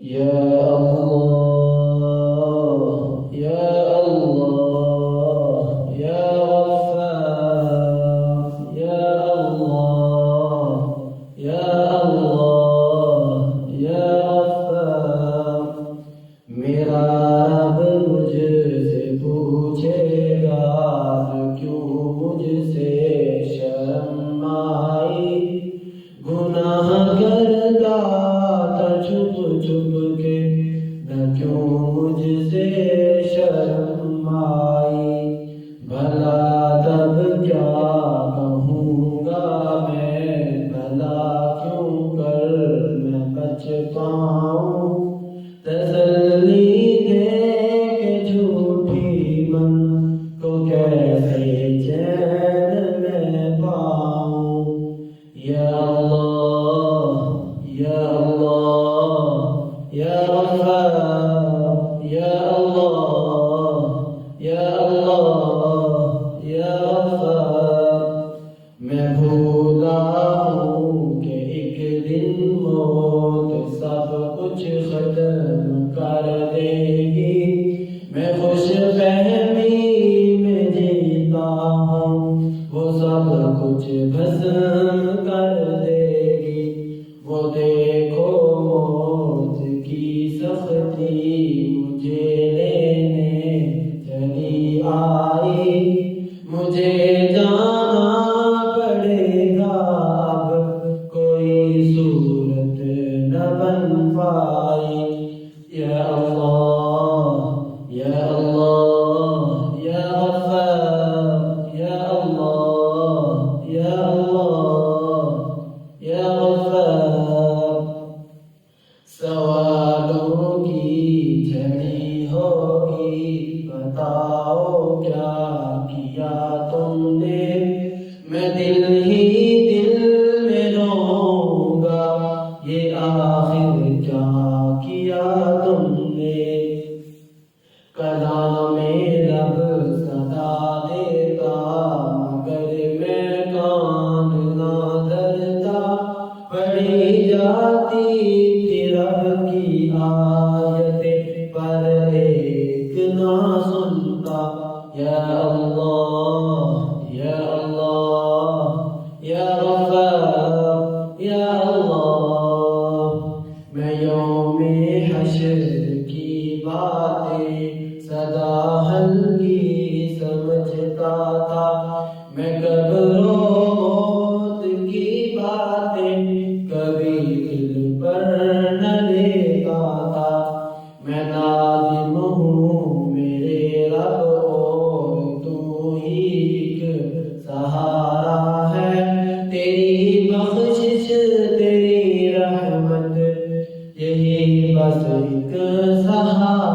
یا اللہ یا اللہ یا غفار یا اللہ یا اللہ یا غفار. میرا رب مجھ سے پوچھے گا کیوں مجھ سے شرم آئی. گناہ کرتا تھا چھپ چھپ کے نہ کیوں مجھ سے شرم آئی. بھلا تب کیا کہوں گا میں بھلا کیوں کر میں بچ پاؤں. تسلی دے کے جھوٹی من کو کیسے چین میں پاؤں. یا اللہ یا اللہ یا غفار یا اللہ یا اللہ یا غفار. میں بھولا ہوں کہ ایک دن موت سب کچھ ختم کر دے گی. میں خوش فہمی میں جیتا ہوں وہ سب کچھ بھسم کر دے گی. وہ دیکھو موت کی سختی مجھے لینے چلی آئی. مجھے جانا پڑے گا اب کوئی صورت نہ بن پائی. یا اللہ یا اللہ یا غفار یا اللہ یا اللہ یا غفار. سوالوں کی جھڑی ہوگی بتاؤ کیا کیا تم نے. میں دل ہی دل میں رہوں گا یہ آخر کیا کیا تم نے. کلام رب صدا دیتا مگر میں کان نہ دھرتا. پڑھی جاتی تھی رب کی آیتیں پر ایک نہ سنتا. یا اللہ یا اللہ یا غفار یا اللہ. میں یوم حشر کی باتیں سدا ہلکی سمجھتا تھا. میں قبر و موت کی باتیں کبھی دل پر نہ لیتا تھا. میں نادم ہوں میرے رب اور تو ہی ایک سہارا ہے. تیری بخشش تیری رحمت یہی بس ایک سہارا